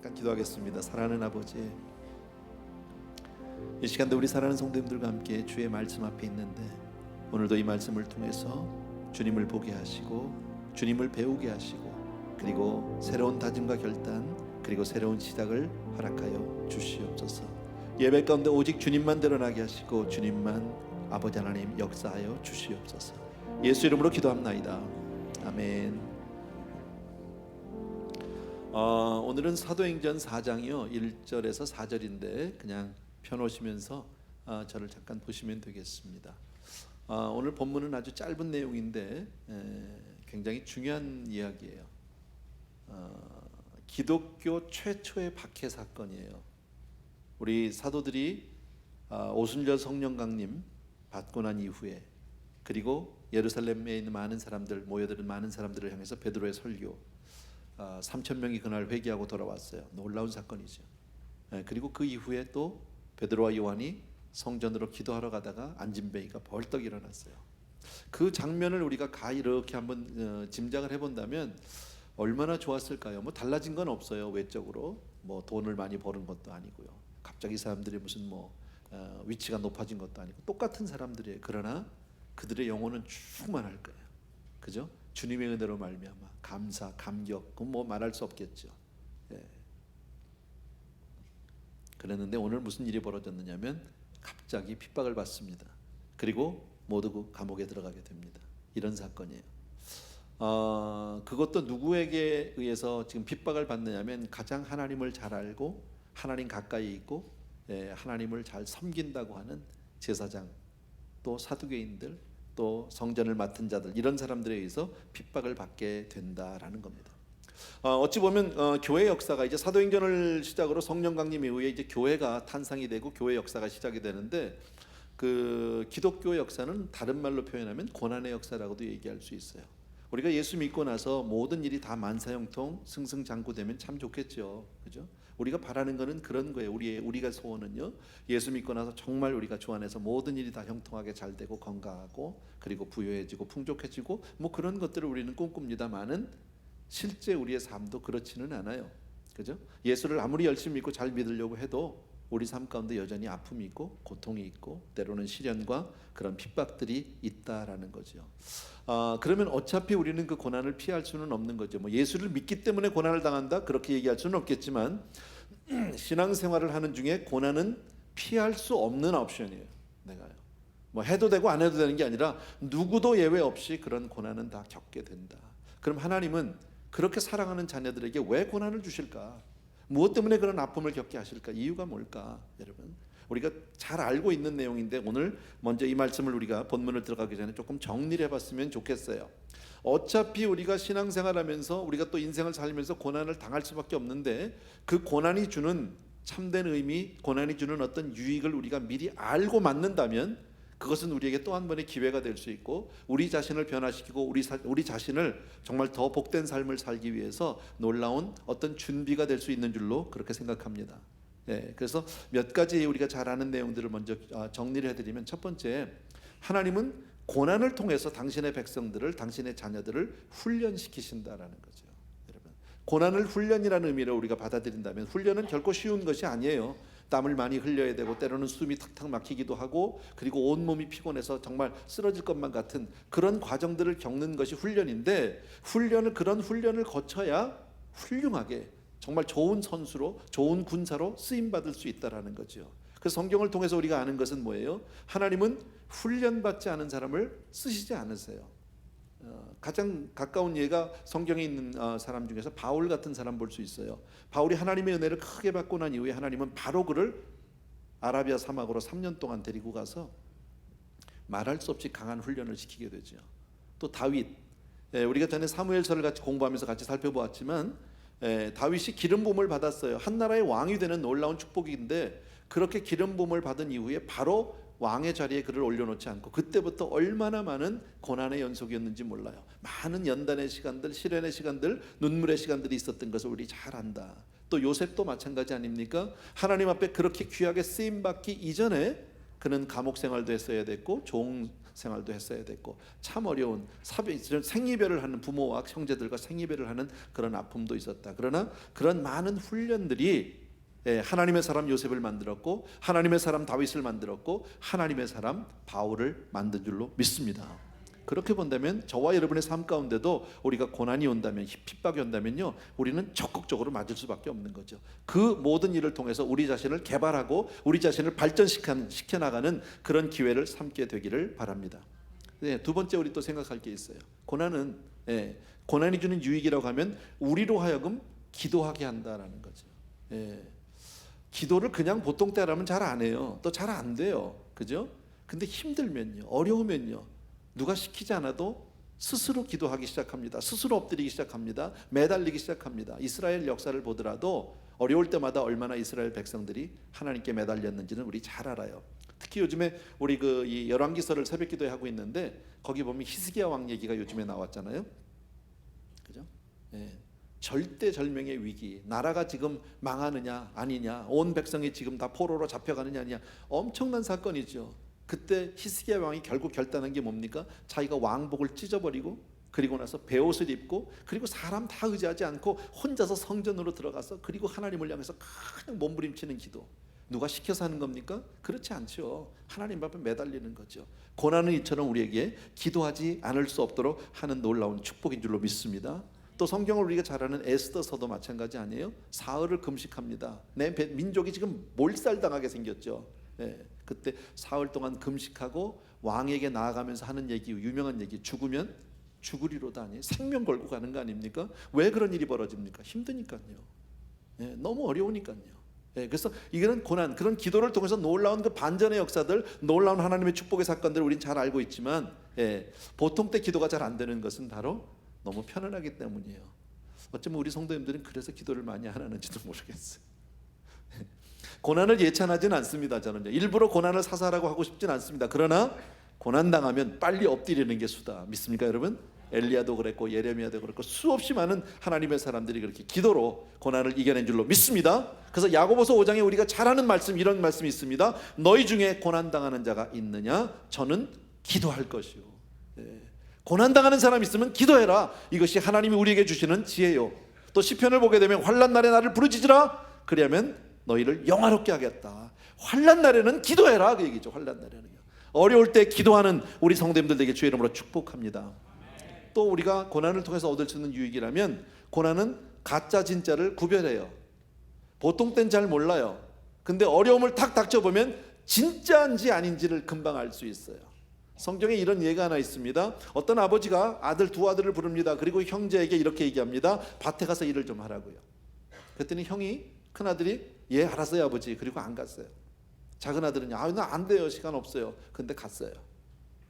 잠깐 기도하겠습니다. 사랑하는 아버지, 이 시간도 우리 사랑하는 성도님들과 함께 주의 말씀 앞에 있는데, 오늘도 이 말씀을 통해서 주님을 보게 하시고 주님을 배우게 하시고, 그리고 새로운 다짐과 결단, 그리고 새로운 시작을 허락하여 주시옵소서. 예배 가운데 오직 주님만 드러나게 하시고 주님만 아버지 하나님 역사하여 주시옵소서. 예수 이름으로 기도합나이다. 아멘. 오늘은 사도행전 4장이요 1절에서 4절인데 그냥 펴놓으시면서 저를 잠깐 보시면 되겠습니다. 오늘 본문은 아주 짧은 내용인데 굉장히 중요한 이야기예요. 기독교 최초의 박해 사건이에요. 우리 사도들이 오순절 성령 강림 받고 난 이후에, 그리고 예루살렘에 있는 많은 사람들, 모여드는 많은 사람들을 향해서 베드로의 설교, 3,000명이 그날 회개하고 돌아왔어요. 놀라운 사건이죠. 그리고 그 이후에 또 베드로와 요한이 성전으로 기도하러 가다가 안진뱅이가 벌떡 일어났어요. 그 장면을 우리가 이렇게 한번 짐작을 해본다면 얼마나 좋았을까요? 뭐 달라진 건 없어요. 외적으로 뭐 돈을 많이 버는 것도 아니고요. 갑자기 사람들이 무슨 위치가 높아진 것도 아니고 똑같은 사람들이에요. 그러나 그들의 영혼은 충만할 거예요. 그죠? 주님의 은혜로 말미암아 감사, 감격, 그건 뭐 말할 수 없겠죠. 그랬는데 오늘 무슨 일이 벌어졌느냐면 갑자기 핍박을 받습니다. 그리고 모두 감옥에 들어가게 됩니다. 이런 사건이에요. 그것도 누구에게 의해서 지금 핍박을 받느냐면 가장 하나님을 잘 알고 하나님 가까이 있고 하나님을 잘 섬긴다고 하는 제사장, 또 사두개인들, 또 성전을 맡은 자들, 이런 사람들에 의해서 핍박을 받게 된다라는 겁니다. 어찌 보면 교회 역사가 이제 사도행전을 시작으로 성령 강림 이후에 이제 교회가 탄생이 되고 교회 역사가 시작이 되는데, 그 기독교 역사는 다른 말로 표현하면 고난의 역사라고도 얘기할 수 있어요. 우리가 예수 믿고 나서 모든 일이 다 만사형통 승승장구되면 참 좋겠죠, 그죠? 우리가 바라는 거는 그런 거예요. 우리가 소원은요, 예수 믿고 나서 정말 우리가 주 안에서 모든 일이 다 형통하게 잘 되고 건강하고 그리고 부유해지고 풍족해지고 뭐 그런 것들을 우리는 꿈꿉니다만은 실제 우리의 삶도 그렇지는 않아요, 그죠? 예수를 아무리 열심히 믿고 잘 믿으려고 해도 우리 삶 가운데 여전히 아픔이 있고 고통이 있고 때로는 시련과 그런 핍박들이 있다라는 거죠. 그러면 어차피 우리는 그 고난을 피할 수는 없는 거죠. 뭐 예수를 믿기 때문에 고난을 당한다 그렇게 얘기할 수는 없겠지만 신앙생활을 하는 중에 고난은 피할 수 없는 옵션이에요. 내가요. 뭐 해도 되고 안 해도 되는 게 아니라 누구도 예외 없이 그런 고난은 다 겪게 된다. 그럼 하나님은 그렇게 사랑하는 자녀들에게 왜 고난을 주실까? 무엇 때문에 그런 아픔을 겪게 하실까? 이유가 뭘까? 여러분, 우리가 잘 알고 있는 내용인데 오늘 먼저 이 말씀을 우리가 본문을 들어가기 전에 조금 정리를 해봤으면 좋겠어요. 어차피 우리가 신앙생활하면서 우리가 또 인생을 살면서 고난을 당할 수밖에 없는데, 그 고난이 주는 참된 의미, 고난이 주는 어떤 유익을 우리가 미리 알고 맞는다면 그것은 우리에게 또 한 번의 기회가 될 수 있고, 우리 자신을 변화시키고 우리 자신을 정말 더 복된 삶을 살기 위해서 놀라운 어떤 준비가 될 수 있는 줄로 그렇게 생각합니다. 그래서 몇 가지 우리가 잘 아는 내용들을 먼저 정리를 해드리면, 첫 번째, 하나님은 고난을 통해서 당신의 백성들을, 당신의 자녀들을 훈련시키신다라는 거죠. 여러분, 고난을 훈련이라는 의미로 우리가 받아들인다면 훈련은 결코 쉬운 것이 아니에요. 땀을 많이 흘려야 되고 때로는 숨이 탁탁 막히기도 하고, 그리고 온몸이 피곤해서 정말 쓰러질 것만 같은 그런 과정들을 겪는 것이 훈련인데, 그런 훈련을 거쳐야 훌륭하게 정말 좋은 선수로, 좋은 군사로 쓰임받을 수 있다라는 거죠. 그래서 성경을 통해서 우리가 아는 것은 뭐예요? 하나님은 훈련받지 않은 사람을 쓰시지 않으세요. 가장 가까운 예가 성경에 있는 사람 중에서 바울 같은 사람 볼 수 있어요. 바울이 하나님의 은혜를 크게 받고 난 이후에 하나님은 바로 그를 아라비아 사막으로 3년 동안 데리고 가서 말할 수 없이 강한 훈련을 시키게 되죠. 또 다윗, 우리가 전에 사무엘서를 같이 공부하면서 같이 살펴보았지만 다윗이 기름 부음을 받았어요. 한 나라의 왕이 되는 놀라운 축복인데, 그렇게 기름 부음을 받은 이후에 바로 왕의 자리에 그를 올려놓지 않고 그때부터 얼마나 많은 고난의 연속이었는지 몰라요. 많은 연단의 시간들, 시련의 시간들, 눈물의 시간들이 있었던 것을 우리 잘 안다. 또 요셉도 마찬가지 아닙니까? 하나님 앞에 그렇게 귀하게 쓰임받기 이전에 그는 감옥 생활도 했어야 됐고 종 생활도 했어야 됐고, 참 어려운 생이별을 하는 부모와 형제들과 생이별을 하는 그런 아픔도 있었다. 그러나 그런 많은 훈련들이 하나님의 사람 요셉을 만들었고, 하나님의 사람 다윗을 만들었고, 하나님의 사람 바울을 만든 줄로 믿습니다. 그렇게 본다면 저와 여러분의 삶 가운데도 우리가 고난이 온다면, 핍박이 온다면요, 우리는 적극적으로 맞을 수밖에 없는 거죠. 그 모든 일을 통해서 우리 자신을 개발하고 우리 자신을 발전시켜 나가는 그런 기회를 삼게 되기를 바랍니다. 두 번째, 우리 또 생각할 게 있어요. 고난은 고난이 주는 유익이라고 하면 우리로 하여금 기도하게 한다라는 거죠. 기도를 그냥 보통 때라면 잘 안 해요. 또 잘 안 돼요. 그죠? 근데 힘들면요, 어려우면요, 누가 시키지 않아도 스스로 기도하기 시작합니다. 스스로 엎드리기 시작합니다. 매달리기 시작합니다. 이스라엘 역사를 보더라도 어려울 때마다 얼마나 이스라엘 백성들이 하나님께 매달렸는지는 우리 잘 알아요. 특히 요즘에 우리 이 열왕기서를 새벽 기도에 하고 있는데, 거기 보면 히스기야 왕 얘기가 요즘에 나왔잖아요. 그죠? 절대절명의 위기, 나라가 지금 망하느냐 아니냐, 온 백성이 지금 다 포로로 잡혀가느냐 아니냐, 엄청난 사건이죠. 그때 히스기야 왕이 결국 결단한 게 뭡니까? 자기가 왕복을 찢어버리고, 그리고 나서 베옷을 입고, 그리고 사람 다 의지하지 않고 혼자서 성전으로 들어가서, 그리고 하나님을 향해서 그냥 몸부림치는 기도. 누가 시켜서 하는 겁니까? 그렇지 않죠. 하나님 앞에 매달리는 거죠. 고난은 이처럼 우리에게 기도하지 않을 수 없도록 하는 놀라운 축복인 줄로 믿습니다. 또 성경을 우리가 잘 아는 에스더서도 마찬가지 아니에요? 사흘을 금식합니다. 내 민족이 지금 몰살당하게 생겼죠. 그때 사흘 동안 금식하고 왕에게 나아가면서 하는 얘기, 유명한 얘기, 죽으면 죽으리로다, 아니에요? 생명 걸고 가는 거 아닙니까? 왜 그런 일이 벌어집니까? 힘드니까요. 너무 어려우니까요. 그래서 이거는 고난, 그런 기도를 통해서 놀라운 그 반전의 역사들, 놀라운 하나님의 축복의 사건들을 우린 잘 알고 있지만, 보통 때 기도가 잘 안 되는 것은 바로 너무 편안하기 때문이에요. 어쩌면 우리 성도님들은 그래서 기도를 많이 안 하는지도 모르겠어요. 고난을 예찬하지는 않습니다. 저는요, 일부러 고난을 사사라고 하고 싶진 않습니다. 그러나 고난 당하면 빨리 엎드리는 게 수다. 믿습니까 여러분? 엘리야도 그랬고 예레미야도 그랬고 수없이 많은 하나님의 사람들이 그렇게 기도로 고난을 이겨낸 줄로 믿습니다. 그래서 야고보서 5장에 우리가 잘 아는 말씀, 이런 말씀이 있습니다. 너희 중에 고난 당하는 자가 있느냐? 저는 기도할 것이요. 고난 당하는 사람이 있으면 기도해라. 이것이 하나님이 우리에게 주시는 지혜요. 또 시편을 보게 되면 환난 날에 나를 부르짖으라. 그리하면 너희를 영화롭게 하겠다. 환난 날에는 기도해라, 그 얘기죠. 환난 날에는요. 어려울 때 기도하는 우리 성도님들 되게 주의 이름으로 축복합니다. 또 우리가 고난을 통해서 얻을 수 있는 유익이라면, 고난은 가짜 진짜를 구별해요. 보통 땐 잘 몰라요. 근데 어려움을 탁 닥쳐보면 진짜인지 아닌지를 금방 알 수 있어요. 성경에 이런 예가 하나 있습니다. 어떤 아버지가 두 아들을 부릅니다. 그리고 형제에게 이렇게 얘기합니다. 밭에 가서 일을 좀 하라고요. 그랬더니 큰아들이 예 알았어요 아버지. 그리고 안 갔어요. 작은 아들은 나 안 돼요, 시간 없어요. 근데 갔어요.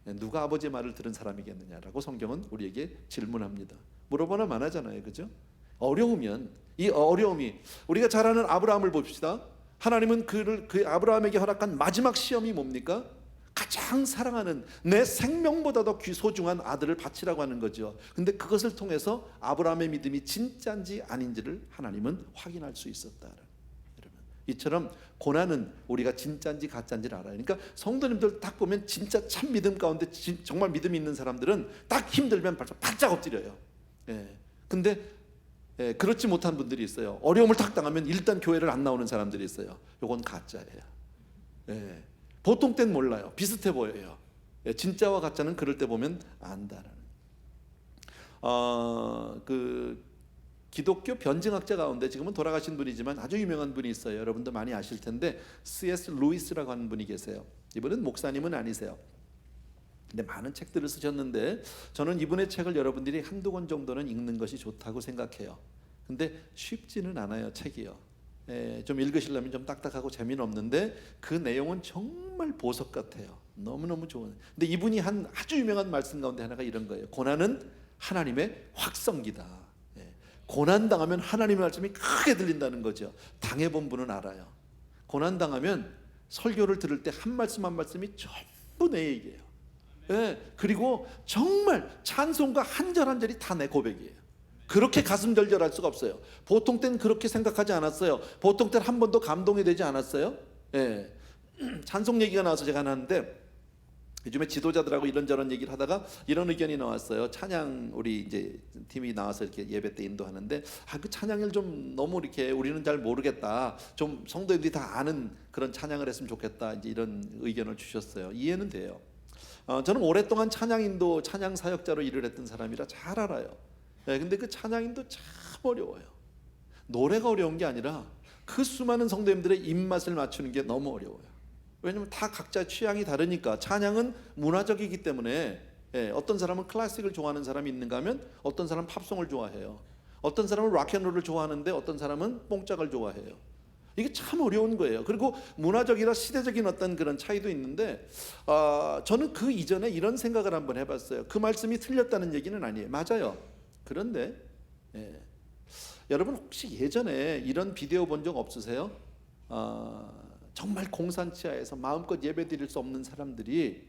누가 아버지의 말을 들은 사람이겠느냐라고 성경은 우리에게 질문합니다. 물어보나 마나잖아요, 그죠? 어려우면, 이 어려움이, 우리가 잘 아는 아브라함을 봅시다. 하나님은 그 아브라함에게 허락한 마지막 시험이 뭡니까? 가장 사랑하는, 내 생명보다 더 소중한 아들을 바치라고 하는 거죠. 근데 그것을 통해서 아브라함의 믿음이 진짜인지 아닌지를 하나님은 확인할 수 있었다. 여러분, 이처럼 고난은 우리가 진짜인지 가짜인지를 알아요. 그러니까 성도님들 딱 보면 진짜 참 믿음 가운데 정말 믿음이 있는 사람들은 딱 힘들면 바짝 엎드려요. 근데 그렇지 못한 분들이 있어요. 어려움을 탁 당하면 일단 교회를 안 나오는 사람들이 있어요. 요건 가짜예요. 보통 땐 몰라요. 비슷해 보여요. 진짜와 가짜는 그럴 때 보면 안다라는. 기독교 변증학자 가운데 지금은 돌아가신 분이지만 아주 유명한 분이 있어요. 여러분도 많이 아실 텐데 C.S. 루이스라고 하는 분이 계세요. 이분은 목사님은 아니세요. 근데 많은 책들을 쓰셨는데 저는 이분의 책을 여러분들이 한두 권 정도는 읽는 것이 좋다고 생각해요. 근데 쉽지는 않아요, 책이요. 좀 읽으시려면 좀 딱딱하고 재미는 없는데 그 내용은 정말 보석 같아요. 너무너무 좋은. 근데 이분이 한 아주 유명한 말씀 가운데 하나가 이런 거예요. 고난은 하나님의 확성기다. 고난 당하면 하나님의 말씀이 크게 들린다는 거죠. 당해본 분은 알아요. 고난 당하면 설교를 들을 때 한 말씀 한 말씀이 전부 내 얘기예요. 그리고 정말 찬송가 한 절 한 절이 다 내 고백이에요. 그렇게 가슴 절절할 수가 없어요. 보통 땐 그렇게 생각하지 않았어요. 보통 땐 한 번도 감동이 되지 않았어요. 찬송 얘기가 나와서 제가 하나 하는데, 요즘에 지도자들하고 이런저런 얘기를 하다가 이런 의견이 나왔어요. 찬양 우리 이제 팀이 나와서 이렇게 예배 때 인도하는데 그 찬양을 좀 너무 이렇게 우리는 잘 모르겠다. 좀 성도들이 다 아는 그런 찬양을 했으면 좋겠다. 이제 이런 의견을 주셨어요. 이해는 돼요. 저는 오랫동안 찬양인도 찬양 사역자로 일을 했던 사람이라 잘 알아요. 근데 그 찬양인도 참 어려워요. 노래가 어려운 게 아니라 그 수많은 성도님들의 입맛을 맞추는 게 너무 어려워요. 왜냐면 다 각자 취향이 다르니까. 찬양은 문화적이기 때문에 어떤 사람은 클래식을 좋아하는 사람이 있는가 하면 어떤 사람은 팝송을 좋아해요. 어떤 사람은 락앤롤을 좋아하는데 어떤 사람은 뽕짝을 좋아해요. 이게 참 어려운 거예요. 그리고 문화적이나 시대적인 어떤 그런 차이도 있는데 저는 그 이전에 이런 생각을 한번 해봤어요. 그 말씀이 틀렸다는 얘기는 아니에요. 맞아요. 그런데 여러분 혹시 예전에 이런 비디오 본 적 없으세요? 정말 공산치하에서 마음껏 예배드릴 수 없는 사람들이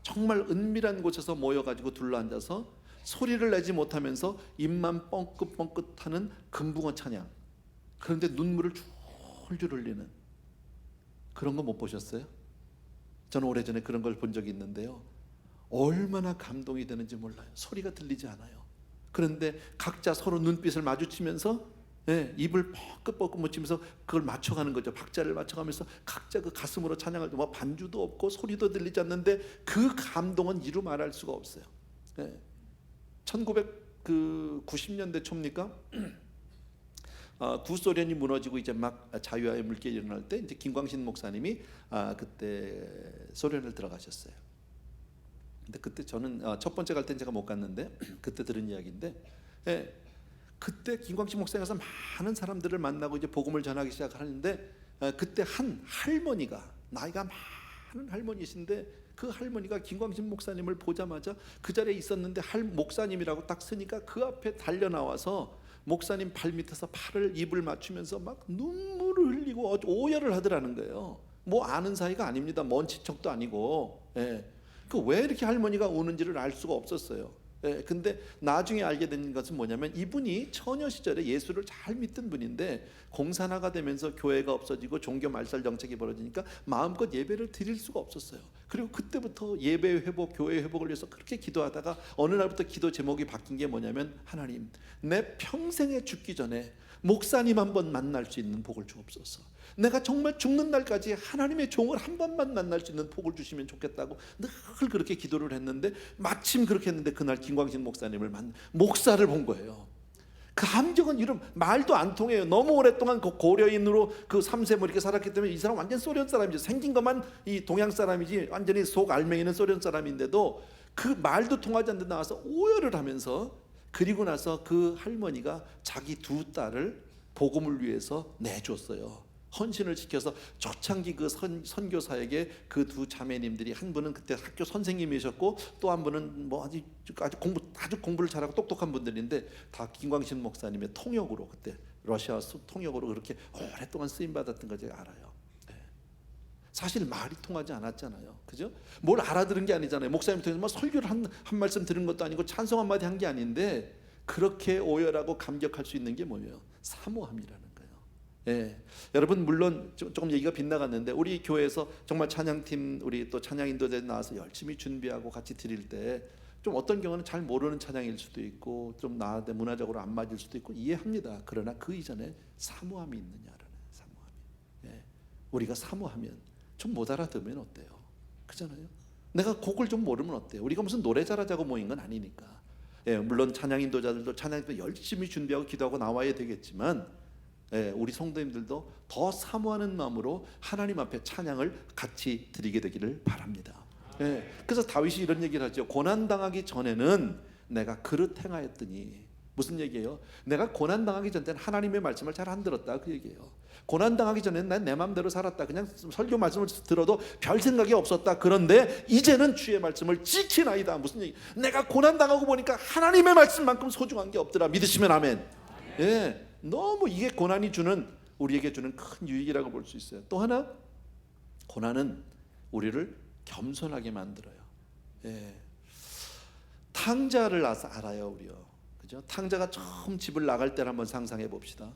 정말 은밀한 곳에서 모여가지고 둘러앉아서 소리를 내지 못하면서 입만 뻥긋뻥긋하는 금붕어 찬양, 그런데 눈물을 줄줄 흘리는 그런 거 못 보셨어요? 저는 오래전에 그런 걸 본 적이 있는데요, 얼마나 감동이 되는지 몰라요. 소리가 들리지 않아요. 그런데 각자 서로 눈빛을 마주치면서 입을 뻥긋뻥긋 묻히면서 그걸 맞춰가는 거죠. 박자를 맞춰가면서 각자 그 가슴으로 찬양을, 뭐 반주도 없고 소리도 들리지 않는데 그 감동은 이루 말할 수가 없어요. 1990년대 초입니까? 구소련이 무너지고 이제 막 자유화의 물결이 일어날 때 이제 김광신 목사님이 그때 소련을 들어가셨어요. 근데 그때 저는 첫 번째 갈 땐 제가 못 갔는데 그때 들은 이야기인데, 그때 김광식 목사님 가서 많은 사람들을 만나고 이제 복음을 전하기 시작하는데, 그때 한 할머니가, 나이가 많은 할머니이신데 그 할머니가 김광식 목사님을 보자마자 그 자리에 있었는데 목사님이라고 딱 쓰니까 그 앞에 달려 나와서 목사님 발 밑에서 팔을 입을 맞추면서 막 눈물을 흘리고 오열을 하더라는 거예요. 뭐 아는 사이가 아닙니다. 먼 친척도 아니고. 그 왜 이렇게 할머니가 우는지를 알 수가 없었어요. 근데 나중에 알게 된 것은 뭐냐면, 이분이 처녀 시절에 예수를 잘 믿던 분인데 공산화가 되면서 교회가 없어지고 종교 말살 정책이 벌어지니까 마음껏 예배를 드릴 수가 없었어요. 그리고 그때부터 예배 회복, 교회 회복을 위해서 그렇게 기도하다가 어느 날부터 기도 제목이 바뀐 게 뭐냐면, 하나님, 내 평생에 죽기 전에 목사님 한번 만날 수 있는 복을 주옵소서. 내가 정말 죽는 날까지 하나님의 종을 한 번만 만날 수 있는 복을 주시면 좋겠다고 늘 그렇게 기도를 했는데, 마침 그렇게 했는데 그날 김광신 목사님을 목사를 본 거예요. 그 감격은 이런 말도 안 통해요. 너무 오랫동안 그 고려인으로 그 3세 뭐 이렇게 살았기 때문에 이 사람 완전 소련 사람이지, 생긴 것만 이 동양 사람이지 완전히 속 알맹이는 소련 사람인데도 그 말도 통하지 않는데 나와서 오열을 하면서, 그리고 나서 그 할머니가 자기 두 딸을 복음을 위해서 내줬어요. 헌신을 지켜서 초창기 그 선교사에게 그 두 자매님들이, 한 분은 그때 학교 선생님이셨고 또 한 분은 뭐 아주 공부를 잘하고 똑똑한 분들인데, 다 김광신 목사님의 통역으로, 그때 러시아 통역으로 그렇게 오랫동안 쓰임 받았던 거 제가 알아요. 사실 말이 통하지 않았잖아요, 그죠? 뭘 알아들은 게 아니잖아요. 목사님 통해서 뭐 설교를 한 말씀 들은 것도 아니고 찬송 한마디 한 게 아닌데, 그렇게 오열하고 감격할 수 있는 게 뭐예요? 사모함이라는 거예요. 여러분, 물론 조금 얘기가 빗나갔는데, 우리 교회에서 정말 찬양팀, 우리 또 찬양인도자에 나와서 열심히 준비하고 같이 드릴 때 좀 어떤 경우는 잘 모르는 찬양일 수도 있고 좀 나한테 문화적으로 안 맞을 수도 있고 이해합니다. 그러나 그 이전에 사모함이 있느냐라는, 사모함이. 우리가 사모하면 좀 못 알아들으면 어때요? 그잖아요. 내가 곡을 좀 모르면 어때요? 우리가 무슨 노래 잘하자고 모인 건 아니니까. 물론 찬양인도자들도 찬양도 열심히 준비하고 기도하고 나와야 되겠지만, 우리 성도님들도 더 사모하는 마음으로 하나님 앞에 찬양을 같이 드리게 되기를 바랍니다. 그래서 다윗이 이런 얘기를 하죠. 고난당하기 전에는 내가 그릇 행하였더니, 무슨 얘기예요? 내가 고난당하기 전에는 하나님의 말씀을 잘 안 들었다, 그 얘기예요. 고난당하기 전에는 난 내 마음대로 살았다, 그냥 설교 말씀을 들어도 별 생각이 없었다. 그런데 이제는 주의 말씀을 지키나이다. 무슨 얘기? 내가 고난당하고 보니까 하나님의 말씀만큼 소중한 게 없더라. 믿으시면 아멘. 너무 이게 고난이 주는, 우리에게 주는 큰 유익이라고 볼 수 있어요. 또 하나, 고난은 우리를 겸손하게 만들어요. 탕자를 알아요, 우리요. 그죠? 탕자가 처음 집을 나갈 때를 한번 상상해 봅시다.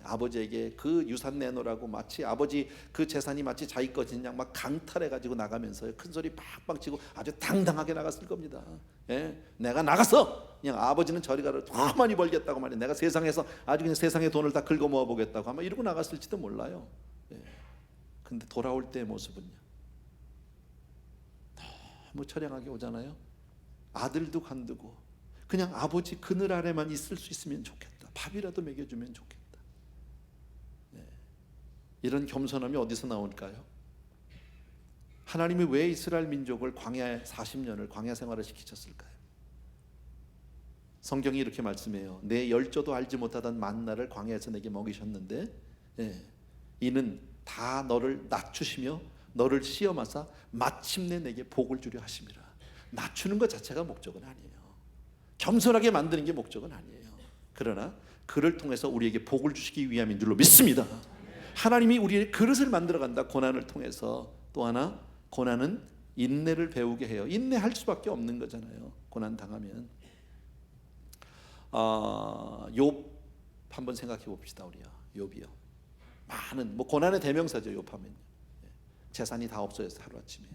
아버지에게 그 유산 내놓으라고 마치 아버지 그 재산이 마치 자기 것인 양 막 강탈해 가지고 나가면서 큰 소리 팍팍 치고 아주 당당하게 나갔을 겁니다. 내가 나가서 그냥 아버지는 저리 가라 더 많이 벌겠다고 말이야. 내가 세상에서 아주 그냥 세상의 돈을 다 긁어 모아 보겠다고 아마 이러고 나갔을지도 몰라요. 근데 돌아올 때의 모습은요, 너무 처량하게 오잖아요. 아들도 간두고 그냥 아버지 그늘 아래만 있을 수 있으면 좋겠다. 밥이라도 먹여주면 좋겠다. 이런 겸손함이 어디서 나올까요? 하나님이 왜 이스라엘 민족을 광야 40년을 광야 생활을 시키셨을까요? 성경이 이렇게 말씀해요. 내 열조도 알지 못하던 만나를 광야에서 내게 먹이셨는데 이는 다 너를 낮추시며 너를 시험하사 마침내 내게 복을 주려 하심이라. 낮추는 것 자체가 목적은 아니에요. 겸손하게 만드는 게 목적은 아니에요. 그러나 그를 통해서 우리에게 복을 주시기 위함인 줄로 믿습니다. 하나님이 우리의 그릇을 만들어간다. 고난을 통해서. 또 하나, 고난은 인내를 배우게 해요. 인내할 수밖에 없는 거잖아요. 고난 당하면. 욥 한번 생각해 봅시다. 우리요. 욥이요. 많은 고난의 대명사죠. 욥 하면 재산이 다 없어졌어요. 하루아침에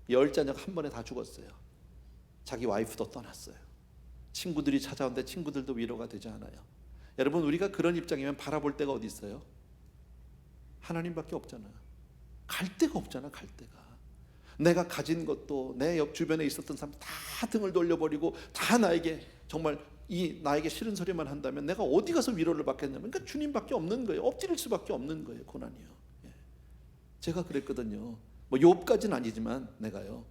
10자녀가 한 번에 다 죽었어요. 자기 와이프도 떠났어요. 친구들이 찾아오는데 친구들도 위로가 되지 않아요. 여러분, 우리가 그런 입장이면 바라볼 데가 어디 있어요? 하나님밖에 없잖아. 갈 데가 없잖아. 갈 데가. 내가 가진 것도 내 옆 주변에 있었던 사람 다 등을 돌려버리고 다 나에게 정말 나에게 싫은 소리만 한다면 내가 어디 가서 위로를 받겠냐면 그러니까 주님밖에 없는 거예요. 엎드릴 수밖에 없는 거예요. 고난이요. 제가 그랬거든요. 욥까지는 아니지만 내가요.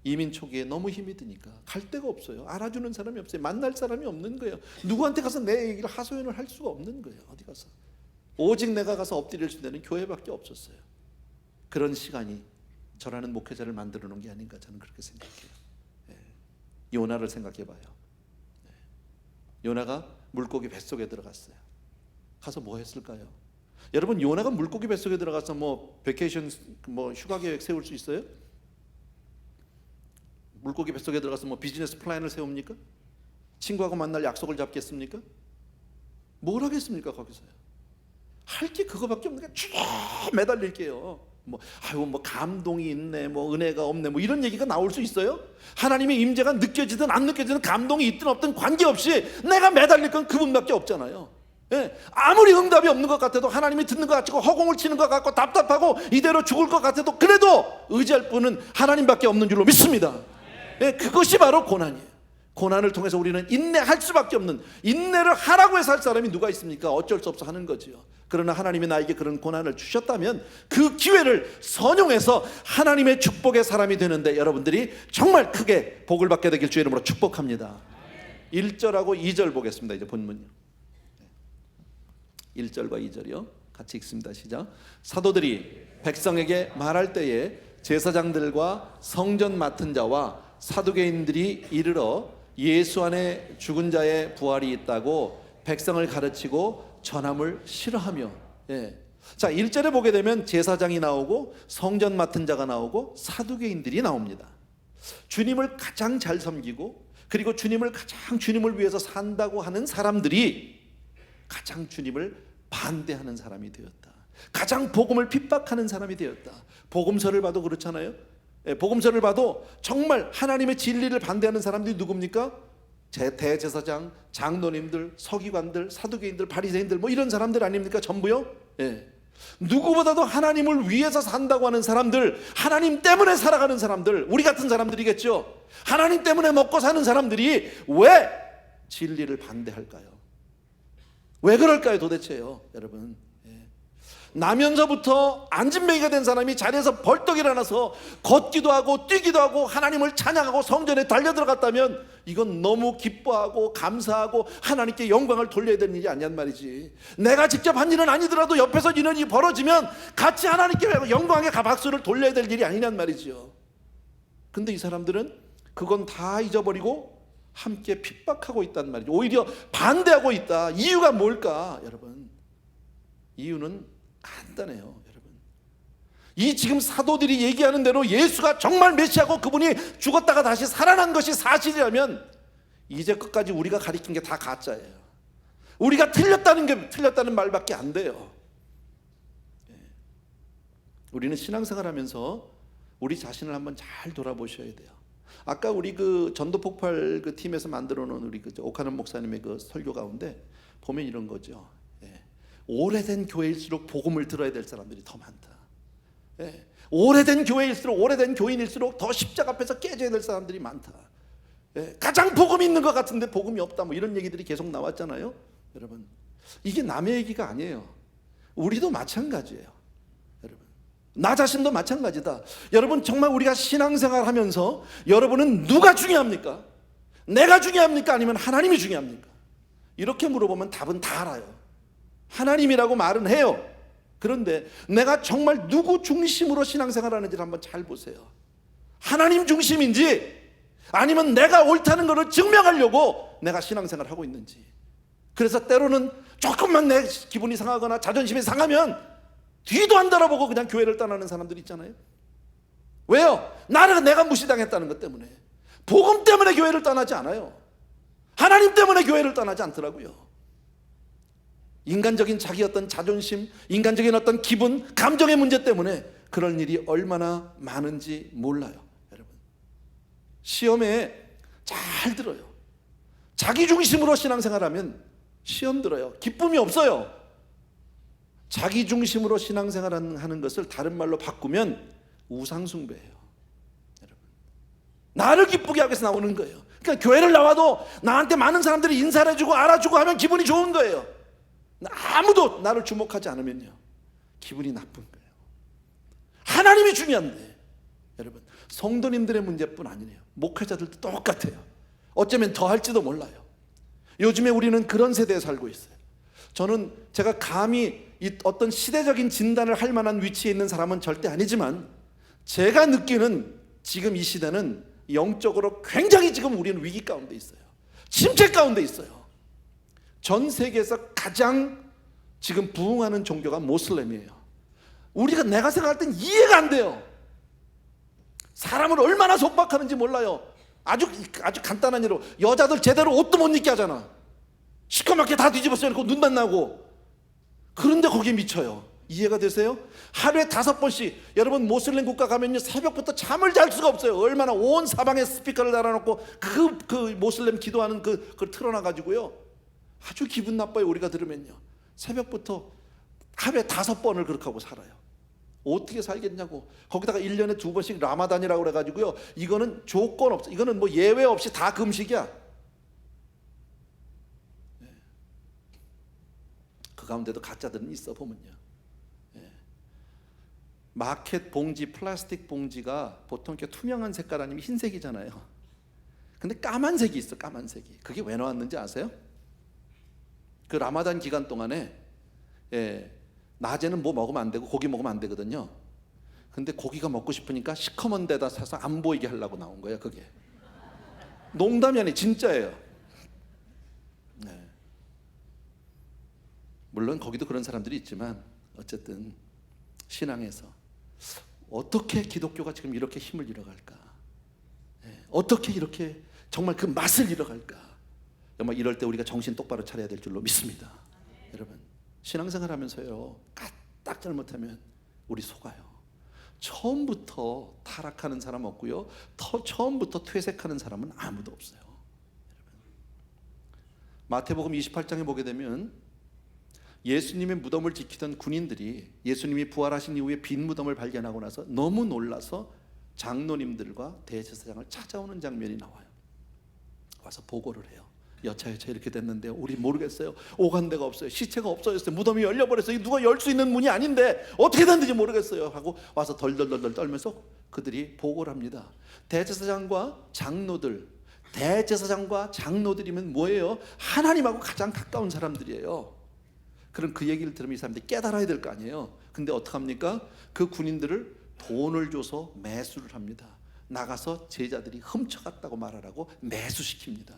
이민 초기에 너무 힘이 드니까 갈 데가 없어요. 알아주는 사람이 없어요. 만날 사람이 없는 거예요. 누구한테 가서 내 얘기를 하소연을 할 수가 없는 거예요. 어디 가서. 오직 내가 가서 엎드릴 수 있는 교회밖에 없었어요. 그런 시간이 저라는 목회자를 만들어 놓은 게 아닌가 저는 그렇게 생각해요. 요나를 생각해 봐요. 요나가 물고기 뱃속에 들어갔어요. 가서 뭐 했을까요? 여러분, 요나가 물고기 뱃속에 들어가서 베케이션 휴가 계획 세울 수 있어요? 물고기 뱃속에 들어가서 비즈니스 플랜을 세웁니까? 친구하고 만날 약속을 잡겠습니까? 뭘 하겠습니까? 거기서요. 할 게 그거밖에 없는 게 쭉 매달릴게요. 감동이 있네, 은혜가 없네, 이런 얘기가 나올 수 있어요? 하나님의 임재가 느껴지든 안 느껴지든 감동이 있든 없든 관계없이 내가 매달릴 건 그분밖에 없잖아요. 아무리 응답이 없는 것 같아도 하나님이 듣는 것 같고 허공을 치는 것 같고 답답하고 이대로 죽을 것 같아도 그래도 의지할 분은 하나님밖에 없는 줄로 믿습니다. 그것이 바로 고난이에요. 고난을 통해서 우리는 인내할 수밖에 없는, 인내를 하라고 해서 할 사람이 누가 있습니까? 어쩔 수 없어 하는 거지요. 그러나 하나님이 나에게 그런 고난을 주셨다면 그 기회를 선용해서 하나님의 축복의 사람이 되는데 여러분들이 정말 크게 복을 받게 되길 주의 이름으로 축복합니다. 1절하고 2절 보겠습니다. 이제 본문이요. 1절과 2절이요. 같이 읽습니다. 시작. 사도들이 백성에게 말할 때에 제사장들과 성전 맡은 자와 사두개인들이 이르러 예수 안에 죽은 자의 부활이 있다고 백성을 가르치고 전함을 싫어하며. 자, 1절에 보게 되면 제사장이 나오고 성전 맡은 자가 나오고 사두개인들이 나옵니다. 주님을 가장 잘 섬기고 그리고 주님을 위해서 산다고 하는 사람들이 가장 주님을 반대하는 사람이 되었다. 가장 복음을 핍박하는 사람이 되었다. 복음서를 봐도 그렇잖아요. 복음서를 봐도 정말 하나님의 진리를 반대하는 사람들이 누굽니까? 대제사장, 장로님들, 서기관들, 사두개인들, 바리새인들 이런 사람들 아닙니까? 전부요. 누구보다도 하나님을 위해서 산다고 하는 사람들, 하나님 때문에 살아가는 사람들, 우리 같은 사람들이겠죠. 하나님 때문에 먹고 사는 사람들이 왜 진리를 반대할까요? 왜 그럴까요 도대체요, 여러분? 나면서부터 안진뱅이가 된 사람이 자리에서 벌떡 일어나서 걷기도 하고 뛰기도 하고 하나님을 찬양하고 성전에 달려들어갔다면 이건 너무 기뻐하고 감사하고 하나님께 영광을 돌려야 되는 일이 아니란 말이지. 내가 직접 한 일은 아니더라도 옆에서 이런 일이 벌어지면 같이 하나님께 영광의 박수를 돌려야 될 일이 아니란 말이죠. 근데 이 사람들은 그건 다 잊어버리고 함께 핍박하고 있단 말이죠. 오히려 반대하고 있다. 이유가 뭘까 여러분? 이유는 간단해요, 여러분. 이 지금 사도들이 얘기하는 대로 예수가 정말 메시아고 그분이 죽었다가 다시 살아난 것이 사실이라면 이제 끝까지 우리가 가리킨 게 다 가짜예요. 우리가 틀렸다는 말밖에 안 돼요. 우리는 신앙생활하면서 우리 자신을 한번 잘 돌아보셔야 돼요. 아까 우리 그 전도 폭발 그 팀에서 만들어 놓은 우리 그 오카는 목사님의 그 설교 가운데 보면 이런 거죠. 오래된 교회일수록 복음을 들어야 될 사람들이 더 많다. 오래된 교회일수록, 오래된 교인일수록 더 십자가 앞에서 깨져야 될 사람들이 많다. 가장 복음이 있는 것 같은데 복음이 없다, 뭐 이런 얘기들이 계속 나왔잖아요. 여러분, 이게 남의 얘기가 아니에요. 우리도 마찬가지예요. 여러분, 나 자신도 마찬가지다. 여러분, 정말 우리가 신앙생활 하면서 여러분은 누가 중요합니까? 내가 중요합니까? 아니면 하나님이 중요합니까? 이렇게 물어보면 답은 다 알아요. 하나님이라고 말은 해요. 그런데 내가 정말 누구 중심으로 신앙생활 하는지를 한번 잘 보세요. 하나님 중심인지 아니면 내가 옳다는 것을 증명하려고 내가 신앙생활을 하고 있는지. 그래서 때로는 조금만 내 기분이 상하거나 자존심이 상하면 뒤도 안 돌아보고 그냥 교회를 떠나는 사람들이 있잖아요. 왜요? 내가 무시당했다는 것 때문에. 복음 때문에 교회를 떠나지 않아요. 하나님 때문에 교회를 떠나지 않더라고요. 인간적인 자기 어떤 자존심, 인간적인 어떤 기분, 감정의 문제 때문에 그런 일이 얼마나 많은지 몰라요. 여러분, 시험에 잘 들어요. 자기 중심으로 신앙생활하면 시험 들어요. 기쁨이 없어요. 자기 중심으로 신앙생활하는 것을 다른 말로 바꾸면 우상숭배예요. 여러분, 나를 기쁘게 하기 위해서 나오는 거예요. 그러니까 교회를 나와도 나한테 많은 사람들이 인사를 해주고 알아주고 하면 기분이 좋은 거예요. 아무도 나를 주목하지 않으면요, 기분이 나쁜 거예요. 하나님이 중요한데, 여러분, 성도님들의 문제뿐 아니에요. 목회자들도 똑같아요. 어쩌면 더 할지도 몰라요. 요즘에 우리는 그런 세대에 살고 있어요. 저는 제가 감히 이 어떤 시대적인 진단을 할 만한 위치에 있는 사람은 절대 아니지만, 제가 느끼는 지금 이 시대는 영적으로 굉장히 지금 우리는 위기 가운데 있어요. 침체 가운데 있어요. 전 세계에서 가장 지금 부흥하는 종교가 모슬렘이에요. 내가 생각할 땐 이해가 안 돼요. 사람을 얼마나 속박하는지 몰라요. 아주 간단한 예로 여자들 제대로 옷도 못 입게 하잖아. 시커멓게 다 뒤집어 놓고 눈만 나고. 그런데 거기에 미쳐요. 이해가 되세요? 하루에 5번씩, 여러분 모슬렘 국가 가면요, 새벽부터 잠을 잘 수가 없어요. 얼마나 온 사방에 스피커를 달아놓고 그 모슬렘 기도하는 그걸 틀어놔가지고요, 아주 기분 나빠요. 우리가 들으면요, 새벽부터 하루에 5번을 그렇게 하고 살아요. 어떻게 살겠냐고. 거기다가 1년에 2번씩 라마단이라고 그래가지고요, 이거는 조건 없어. 이거는 뭐 예외 없이 다 금식이야. 그 가운데도 가짜들은 있어 보면요. 마켓 봉지, 플라스틱 봉지가 보통 이렇게 투명한 색깔 아니면 흰색이잖아요. 근데 까만색이 있어. 까만색이. 그게 왜 나왔는지 아세요? 그 라마단 기간 동안에 낮에는 뭐 먹으면 안 되고 고기 먹으면 안 되거든요. 근데 고기가 먹고 싶으니까 시커먼 데다 사서 안 보이게 하려고 나온 거예요. 그게 농담이 아니에요. 진짜예요. 물론 거기도 그런 사람들이 있지만 어쨌든 신앙에서 어떻게 기독교가 지금 이렇게 힘을 잃어갈까? 어떻게 이렇게 정말 그 맛을 잃어갈까? 정말 이럴 때 우리가 정신 똑바로 차려야 될 줄로 믿습니다. 여러분, 신앙생활 하면서요, 딱 잘못하면 우리 속아요. 처음부터 타락하는 사람 없고요, 처음부터 퇴색하는 사람은 아무도 없어요. 여러분, 마태복음 28장에 보게 되면 예수님의 무덤을 지키던 군인들이 예수님이 부활하신 이후에 빈 무덤을 발견하고 나서 너무 놀라서 장로님들과 대제사장을 찾아오는 장면이 나와요. 와서 보고를 해요. 여차여차 이렇게 됐는데 우리 모르겠어요. 오간 데가 없어요. 시체가 없어졌어요. 무덤이 열려버렸어요. 누가 열 수 있는 문이 아닌데 어떻게 됐는지 모르겠어요 하고 와서 덜덜덜 떨면서 그들이 보고를 합니다. 대제사장과 장로들이면 뭐예요? 하나님하고 가장 가까운 사람들이에요. 그럼 그 얘기를 들으면 이 사람들이 깨달아야 될 거 아니에요. 근데 어떡합니까? 그 군인들을 돈을 줘서 매수를 합니다. 나가서 제자들이 훔쳐갔다고 말하라고 매수시킵니다.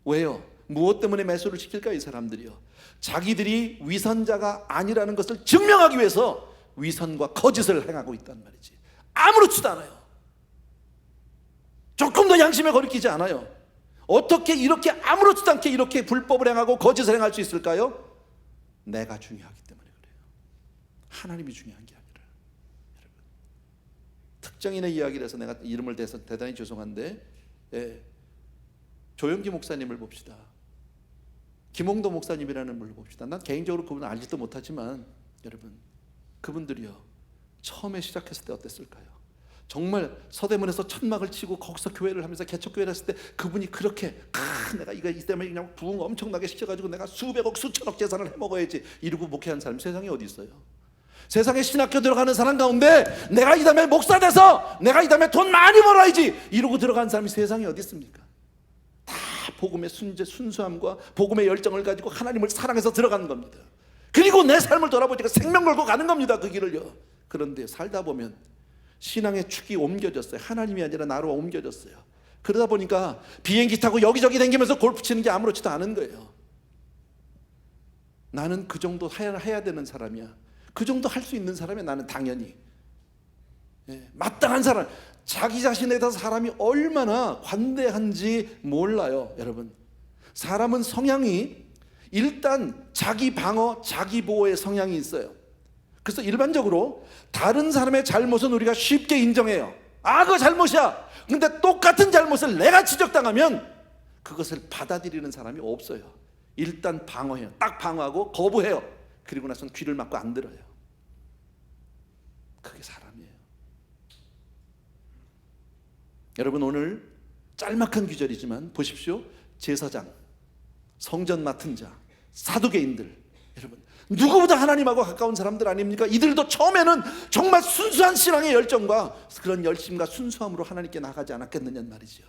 왜요? 무엇 때문에 매수를 시킬까? 이 사람들이요, 자기들이 위선자가 아니라는 것을 증명하기 위해서 위선과 거짓을 행하고 있단 말이지. 아무렇지도 않아요. 조금 더 양심에 거리끼지 않아요. 어떻게 이렇게 아무렇지도 않게 이렇게 불법을 행하고 거짓을 행할 수 있을까요? 내가 중요하기 때문에 그래요. 하나님이 중요한 게 아니라. 여러분, 특정인의 이야기를 해서 내가 이름을 대서 대단히 죄송한데, 조영기 목사님을 봅시다. 김홍도 목사님이라는 분을 봅시다. 난 개인적으로 그분을 알지도 못하지만 여러분, 그분들이요, 처음에 시작했을 때 어땠을까요? 정말 서대문에서 천막을 치고 거기서 교회를 하면서 개척교회를 했을 때 그분이 그렇게 내가 이거 이 때문에 그냥 부흥 엄청나게 시켜가지고 내가 수백억 수천억 재산을 해먹어야지 이러고 목회한 사람 세상에 어디 있어요? 세상에 신학교 들어가는 사람 가운데 내가 이 다음에 목사 돼서 내가 이 다음에 돈 많이 벌어야지 이러고 들어간 사람이 세상에 어디 있습니까? 다 복음의 순수함과 복음의 열정을 가지고 하나님을 사랑해서 들어가는 겁니다. 그리고 내 삶을 돌아보니까 생명 걸고 가는 겁니다. 그 길을요. 그런데 살다 보면 신앙의 축이 옮겨졌어요. 하나님이 아니라 나로 옮겨졌어요. 그러다 보니까 비행기 타고 여기저기 다니면서 골프 치는 게 아무렇지도 않은 거예요. 나는 그 정도 해야 되는 사람이야. 그 정도 할 수 있는 사람이야. 나는 당연히 마땅한 사람. 자기 자신에 대해서 사람이 얼마나 관대한지 몰라요. 여러분, 사람은 성향이 일단 자기 방어, 자기 보호의 성향이 있어요. 그래서 일반적으로 다른 사람의 잘못은 우리가 쉽게 인정해요. 아, 그거 잘못이야. 근데 똑같은 잘못을 내가 지적당하면 그것을 받아들이는 사람이 없어요. 일단 방어해요. 딱 방어하고 거부해요. 그리고 나서는 귀를 막고 안 들어요. 그게 사람이에요. 여러분, 오늘 짤막한 귀절이지만 보십시오. 제사장, 성전 맡은 자, 사두개인들, 여러분 누구보다 하나님하고 가까운 사람들 아닙니까? 이들도 처음에는 정말 순수한 신앙의 열정과 그런 열심과 순수함으로 하나님께 나가지 않았겠느냐는 말이죠.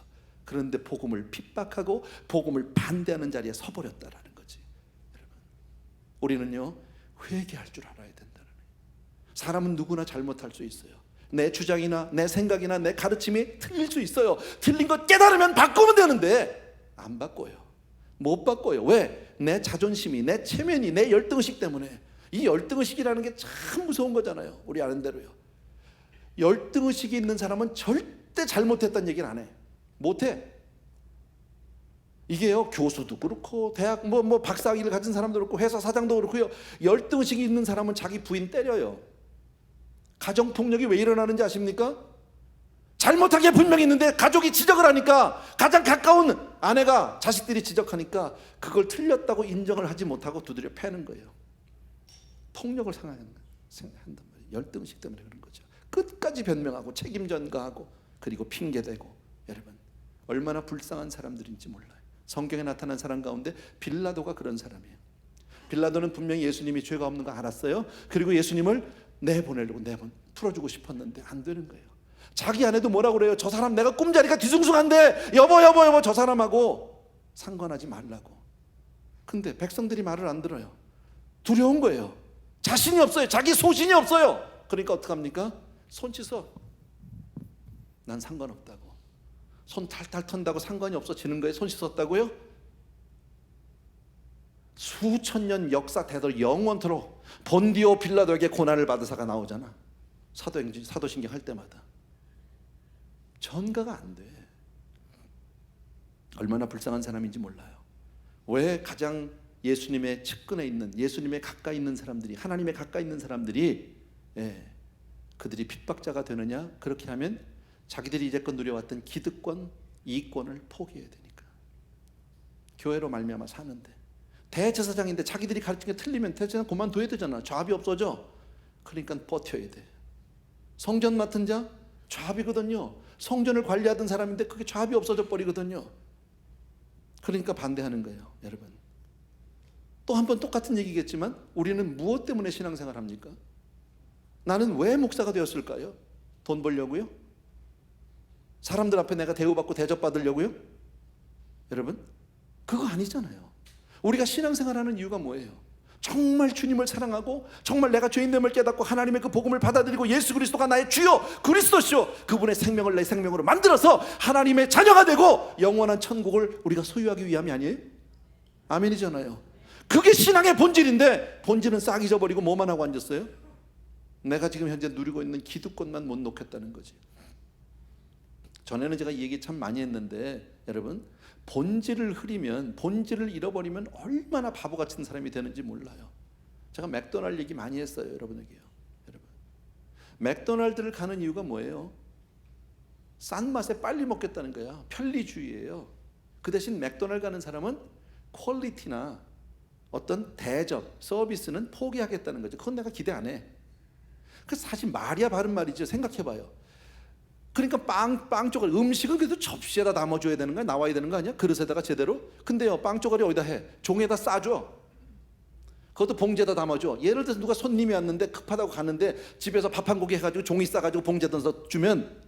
그런데 복음을 핍박하고 복음을 반대하는 자리에 서버렸다라는 거지. 여러분, 우리는요, 회개할 줄 알아야 된다는 거예요. 사람은 누구나 잘못할 수 있어요. 내 주장이나 내 생각이나 내 가르침이 틀릴 수 있어요. 틀린 것 깨달으면 바꾸면 되는데 안 바꿔요. 못 바꿔요. 왜? 내 자존심이, 내 체면이, 내 열등의식 때문에. 이 열등의식이라는 게 참 무서운 거잖아요. 우리 아는 대로요. 열등의식이 있는 사람은 절대 잘못했다는 얘기를 안 해. 못해. 이게요, 교수도 그렇고 대학 뭐 박사학위를 가진 사람도 그렇고 회사 사장도 그렇고요, 열등의식이 있는 사람은 자기 부인 때려요. 가정폭력이 왜 일어나는지 아십니까? 잘못한 게 분명히 있는데 가족이 지적을 하니까, 가장 가까운 아내가 자식들이 지적하니까 그걸 틀렸다고 인정을 하지 못하고 두드려 패는 거예요. 폭력을 한단 말이에요. 열등의식 때문에 그런 거죠. 끝까지 변명하고 책임 전가하고 그리고 핑계대고. 여러분, 얼마나 불쌍한 사람들인지 몰라요. 성경에 나타난 사람 가운데 빌라도가 그런 사람이에요. 빌라도는 분명히 예수님이 죄가 없는 거 알았어요. 그리고 예수님을 내보내려고 풀어주고 싶었는데 안 되는 거예요. 자기 아내도 뭐라고 그래요? 저 사람 내가 꿈자리가 뒤숭숭한데 여보 저 사람하고 상관하지 말라고. 근데 백성들이 말을 안 들어요. 두려운 거예요. 자신이 없어요. 자기 소신이 없어요. 그러니까 어떡합니까? 손 씻어. 난 상관없다고. 손 탈탈 턴다고 상관이 없어지는 거예요? 손 씻었다고요? 수천 년 역사 되도록 영원토록 본디오 빌라도에게 고난을 받으사가 나오잖아. 사도신경 할 때마다. 전가가 안 돼. 얼마나 불쌍한 사람인지 몰라요. 왜 가장 예수님의 측근에 있는, 예수님의 가까이 있는 사람들이, 하나님의 가까이 있는 사람들이 그들이 핍박자가 되느냐? 그렇게 하면 자기들이 이제껏 누려왔던 기득권, 이익권을 포기해야 되니까. 교회로 말미암아 사는데 대제사장인데 자기들이 가르친 게 틀리면 대제사장 그만둬야 되잖아. 좌합이 없어져. 그러니까 버텨야 돼. 성전 맡은 자 좌합이거든요. 성전을 관리하던 사람인데 그게 좌합이 없어져 버리거든요. 그러니까 반대하는 거예요. 여러분, 또 한 번 똑같은 얘기겠지만 우리는 무엇 때문에 신앙생활 합니까? 나는 왜 목사가 되었을까요? 돈 벌려고요? 사람들 앞에 내가 대우받고 대접받으려고요? 여러분, 그거 아니잖아요. 우리가 신앙생활하는 이유가 뭐예요? 정말 주님을 사랑하고 정말 내가 죄인됨을 깨닫고 하나님의 그 복음을 받아들이고 예수 그리스도가 나의 주요 그리스도시요, 그분의 생명을 내 생명으로 만들어서 하나님의 자녀가 되고 영원한 천국을 우리가 소유하기 위함이 아니에요? 아멘이잖아요. 그게 신앙의 본질인데 본질은 싹 잊어버리고 뭐만 하고 앉았어요? 내가 지금 현재 누리고 있는 기득권만 못 놓겠다는 거지. 전에는 제가 이 얘기 참 많이 했는데 여러분, 본질을 흐리면, 본질을 잃어버리면 얼마나 바보 같은 사람이 되는지 몰라요. 제가 맥도날드 얘기 많이 했어요, 여러분에게요. 여러분, 맥도날드를 가는 이유가 뭐예요? 싼 맛에 빨리 먹겠다는 거야. 편리주의예요. 그 대신 맥도날드 가는 사람은 퀄리티나 어떤 대접, 서비스는 포기하겠다는 거죠. 그건 내가 기대 안 해. 그래서 사실 말이야 바른 말이죠. 생각해봐요. 그러니까 빵 쪼가리, 음식은 그래도 접시에다 담아줘야 되는 거야? 나와야 되는 거 아니야? 그릇에다가 제대로? 근데요, 빵 쪼가리 어디다 해? 종에다 싸줘. 그것도 봉지에다 담아줘. 예를 들어서 누가 손님이 왔는데 급하다고 가는데 집에서 밥 한 고기 해가지고 종이 싸가지고 봉지에다 넣어서 주면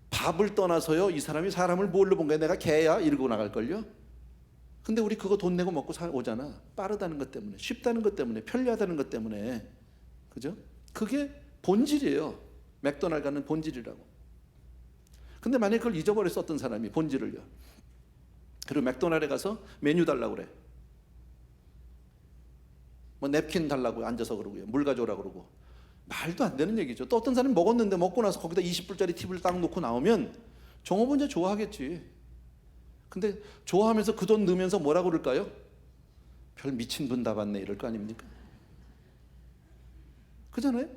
밥을 떠나서요, 이 사람이 사람을 뭘로 본 거야? 내가 개야? 이러고 나갈걸요? 근데 우리 그거 돈 내고 먹고 오잖아. 빠르다는 것 때문에, 쉽다는 것 때문에, 편리하다는 것 때문에. 그죠? 그게 본질이에요. 맥도날드 가는 본질이라고. 근데 만약에 그걸 잊어버렸어, 어떤 사람이 본질을요. 그리고 맥도날드에 가서 메뉴 달라고 그래. 뭐 냅킨 달라고 앉아서 그러고요, 물 가져오라고 그러고. 말도 안 되는 얘기죠. 또 어떤 사람이 먹었는데 먹고 나서 거기다 20불짜리 팁을 딱 놓고 나오면 종업원자 좋아하겠지. 근데 좋아하면서 그 돈 넣으면서 뭐라고 그럴까요? 별 미친 분 다 봤네 이럴 거 아닙니까? 그잖아요.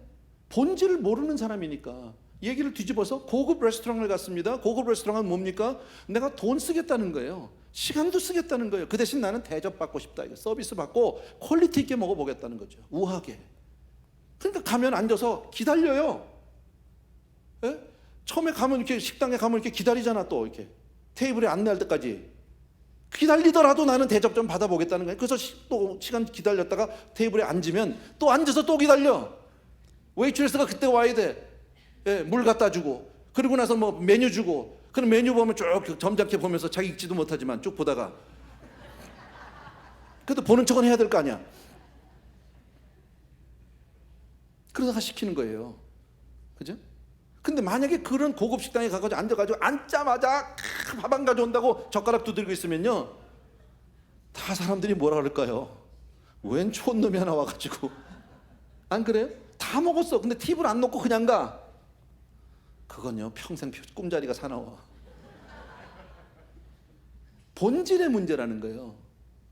본질을 모르는 사람이니까. 얘기를 뒤집어서 고급 레스토랑을 갔습니다. 고급 레스토랑은 뭡니까? 내가 돈 쓰겠다는 거예요. 시간도 쓰겠다는 거예요. 그 대신 나는 대접받고 싶다, 이거 서비스 받고 퀄리티 있게 먹어보겠다는 거죠. 우아하게. 그러니까 가면 앉아서 기다려요. 예? 처음에 가면 이렇게 식당에 가면 이렇게 기다리잖아. 또 이렇게 테이블에 안내할 때까지 기다리더라도 나는 대접 좀 받아보겠다는 거예요. 그래서 또 시간 기다렸다가 테이블에 앉으면 또 앉아서 또 기다려. 웨이트레스가 그때 와야 돼. 예, 물 갖다 주고, 그리고 나서 뭐 메뉴 주고. 그럼 메뉴 보면 쭉 점잖게 보면서 자기 읽지도 못하지만 쭉 보다가 그래도 보는 척은 해야 될 거 아니야. 그러다가 시키는 거예요. 그죠? 근데 만약에 그런 고급 식당에 가가지고 앉아가지고 앉자마자 밥 안 가져온다고 젓가락 두드리고 있으면요, 다 사람들이 뭐라 그럴까요? 웬 촌놈이 하나 와가지고. 안 그래요? 다 먹었어. 근데 팁을 안 넣고 그냥 가. 그건요, 평생 꿈자리가 사나워. 본질의 문제라는 거예요.